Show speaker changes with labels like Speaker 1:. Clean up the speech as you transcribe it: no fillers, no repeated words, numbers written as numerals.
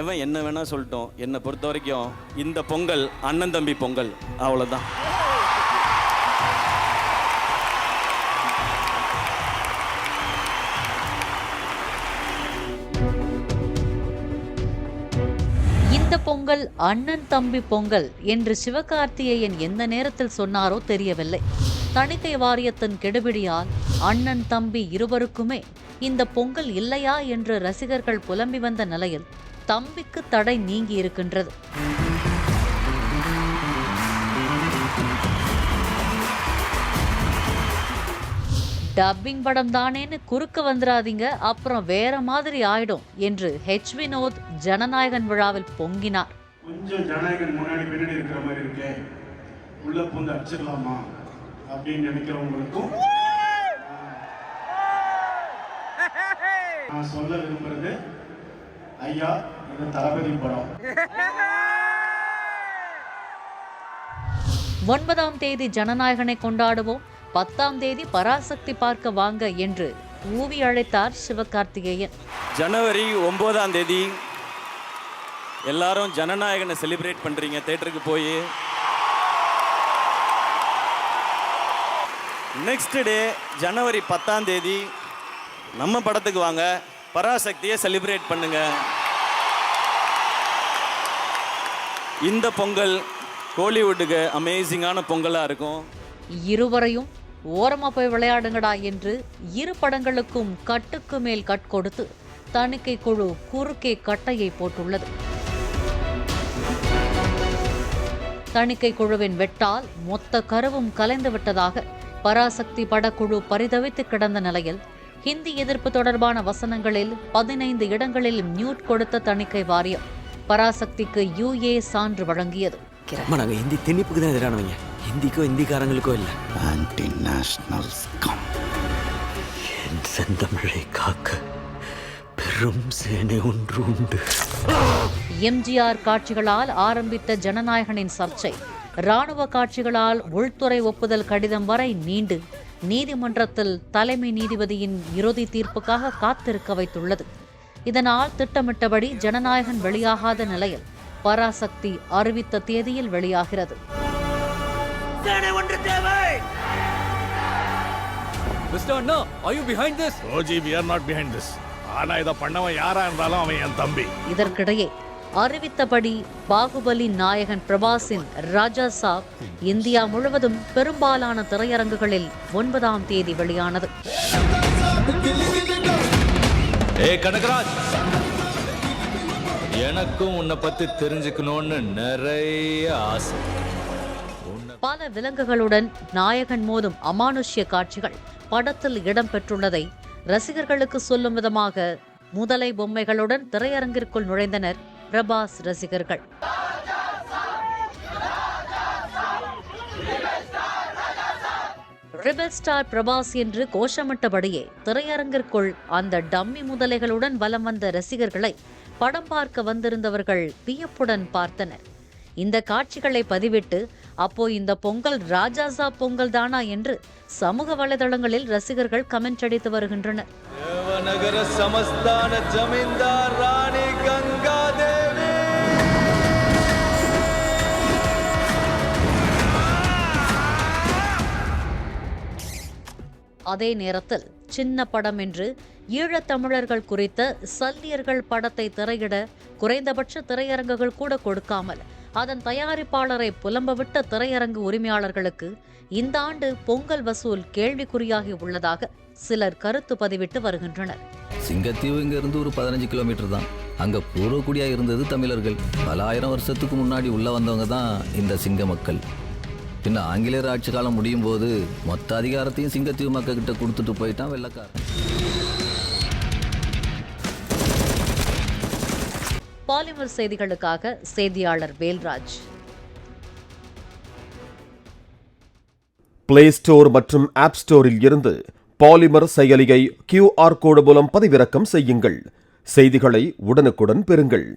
Speaker 1: அவன் என்ன வேணா சொல்லட்டும், என்னை பொறுத்த வரைக்கும் இந்த பொங்கல் அண்ணன் தம்பி பொங்கல், அவ்வளோதான்.
Speaker 2: இந்த பொங்கல் அண்ணன் தம்பி பொங்கல் என்று சிவகார்த்திகேயன் எந்த நேரத்தில் சொன்னாரோ தெரியவில்லை. தணிக்கை வாரியத்தின் கெடுபிடியால் அண்ணன் தம்பி இருவருக்குமே இந்த பொங்கல் இல்லையா என்று ரசிகர்கள் புலம்பி வந்த நிலையில் தம்பிக்கு தடை நீங்கி இருக்கின்றது. டப்பிங் படம் தானேன்னு குறுக்க வந்துடாதீங்க, அப்புறம் வேற மாதிரி ஆயிடும் என்று ஹெச் வினோத் ஜனநாயகன் விழாவில் பொங்கினார்.
Speaker 3: கொஞ்சம் ஜனநாயகன் முன்னாடி பின்னாடி இருக்கிற மாதிரி இருக்கே, உள்ள பூந்து அடிச்சிடலாமா அப்படின்னு நினைக்கிறவங்களுக்கும் நான் சொல்ல விரும்புறது, ஐயா இது தளபதி படம்.
Speaker 2: 9ஆம் தேதி ஜனநாயகனை கொண்டாடுவோம், 10ஆம் தேதி பராசக்தி பார்க்க வாங்க என்று ஊவி அழைத்தார் சிவகார்த்திகேயன்.
Speaker 1: ஜனவரி 9ஆம் தேதி எல்லாரும் ஜனநாயகனை செலிப்ரேட் பண்றீங்க தியேட்டருக்கு போய். நெக்ஸ்ட் டே ஜனவரி 10ஆம் தேதி நம்ம படத்துக்கு வாங்க, பராசக்தியை செலிப்ரேட் பண்ணுங்க. இந்த பொங்கல் கோலிவுட்டுக்கு அமேசிங்கான பொங்கலாக இருக்கும்.
Speaker 2: இருவரையும் ஓரமா போய் விளையாடுங்கடா என்று இரு படங்களுக்கும் கட்டுக்கு மேல் கட் கொடுத்து தணிக்கை குழு குறுக்கே கட்டையை போட்டுள்ளது. தணிக்கை குழுவின் வெட்டால் மொத்த கருவும் கலைந்து விட்டதாக பராசக்தி படக்குழு பரிதவித்து கிடந்த நிலையில் ஹிந்தி எதிர்ப்பு தொடர்பான வசனங்களில் 15 இடங்களில் மியூட் கொடுத்த தணிக்கை வாரியம் பராசக்திக்கு UA சான்று வழங்கியது.
Speaker 4: நாங்க ஹிந்தி திணிப்புக்கு தான் எதிரானவங்க, ஹிந்திக்கோ ஹிந்திக்காரங்களுக்கோ இல்லை.
Speaker 5: Anti national scum.
Speaker 4: என் செந்தமிழை காக்க பெரும் சேனை ஒன்று உண்டு.
Speaker 2: எம்ஜிஆர் காட்சிகளால் ஆரம்பித்த ஜனநாயகனின் சர்ச்சை இராணுவ காட்சிகளால் உள்துறை ஒப்புதல் கடிதம் வரை நீண்டு நீதிமன்றத்தில் தலைமை நீதிபதியின் இறுதி தீர்ப்புக்காக காத்திருக்க வைத்துள்ளது. இதனால் திட்டமிட்டபடி ஜனநாயகன் வெளியாகாத நிலையில் பராசக்தி அறிவித்த தேதியில் வெளியாகிறது. இதற்கிடையே அறிவித்தபடி பாகுபலி நாயகன் பிரபாஸின் ராஜா சாப் இந்தியா முழுவதும் பெரும்பாலான திரையரங்குகளில் 9ஆம் தேதி வெளியானது.
Speaker 6: கனகராஜ், எனக்கும் உன்னை பத்தி தெரிஞ்சுக்கணும்னு நிறைய ஆசை.
Speaker 2: பல விலங்குகளுடன் நாயகன் மோதும் அமானுஷ்ய காட்சிகள் படத்தில் இடம்பெற்றுள்ளதை ரசிகர்களுக்கு சொல்லும் விதமாக முதலை பொம்மைகளுடன் திரையரங்கிற்குள் நுழைந்தனர் பிரபாஸ் ரசிகர்கள். ரிபல் ஸ்டார் பிரபாஸ் என்று கோஷமிட்டபடியே திரையரங்கிற்குள் அந்த டம்மி முதலைகளுடன் வலம் வந்த ரசிகர்களை படம் பார்க்க வந்திருந்தவர்கள் வியப்புடன் பார்த்தனர். இந்த காட்சிகளை பதிவிட்டு அப்போ இந்த பொங்கல் ராஜாசா பொங்கல் தானா என்று சமூக வலைதளங்களில் ரசிகர்கள் கமெண்ட் அடித்து வருகின்றனர்.
Speaker 6: தேவநகர சமஸ்தான ஜமீன்தார் ராணி கங்காதேவி.
Speaker 2: அதே நேரத்தில் சின்ன படம் என்று ஈழத்தமிழர்கள் குறித்த சல்லியர்கள் படத்தை திரையிட குறைந்தபட்ச திரையரங்குகள் கூட கொடுக்காமல் அதன் தயாரிப்பாளரை புலம்பவிட்ட திரையரங்கு உரிமையாளர்களுக்கு இந்த ஆண்டு பொங்கல் வசூல் கேள்விக்குறியாகி உள்ளதாக சிலர் கருத்து பதிவிட்டு வருகின்றனர்.
Speaker 7: சிங்கத்தீவு இங்கிருந்து ஒரு 15 கிலோமீட்டர் தான். அங்க பூர்வக்குடியா இருந்தது தமிழர்கள். பல ஆயிரம் வருஷத்துக்கு முன்னாடி உள்ள வந்தவங்க தான் இந்த சிங்க மக்கள். பின்ன ஆங்கிலேயர் ஆட்சி காலம் முடியும் போது மொத்த அதிகாரத்தையும் சிங்கத்தீவு மக்கள் கிட்ட கொடுத்துட்டு போயிட்டான் வெள்ளக்காரன்.
Speaker 2: பாலிமர் செய்திகளுக்காக செய்தியாளர் வேல்ராஜ்.
Speaker 8: பிளே ஸ்டோர் மற்றும் ஆப் ஸ்டோரில் இருந்து பாலிமர் செயலியை QR கோடு மூலம் பதிவிறக்கம் செய்யுங்கள். செய்திகளை உடனுக்குடன் பெறுங்கள்.